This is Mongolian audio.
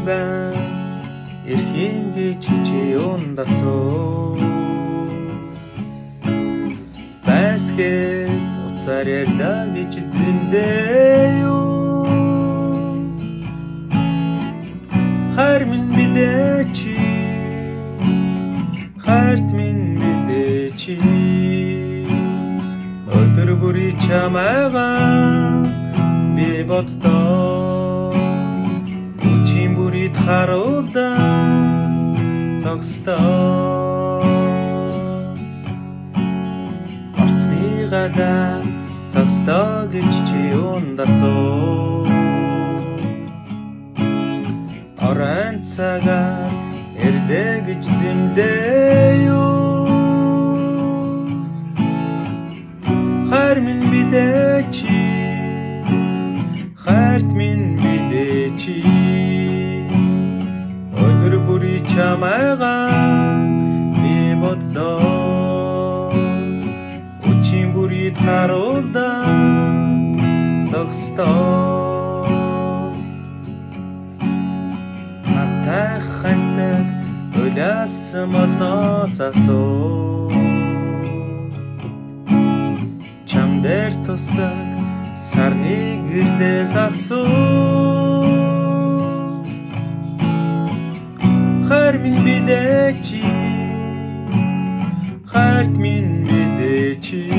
бай эрхийн гэж чи ундасуу баскет уцаар ярьлаа гэж зэмлээ юу хайр минь билээ чи хайрт минь билээ чи өдөр бүрий чамайгаа би боддоо үчийн бүрийд харуулдан цогстоо орцны гадаа цогстоо гэж чи ундасуу орон цагаар ирлээ гэж зэмлээ юу хайр минь билээ чи хайрт минь билээ чи өдөр бүрий чамайгаа би боддоо үчийн бүрийд харуулдан цогстоо наттай хайстаг уйласан модноос асуу чам дээр тусдаг сарны гэрлээс асуу хайр минь билээ чи хайрт минь билээ чи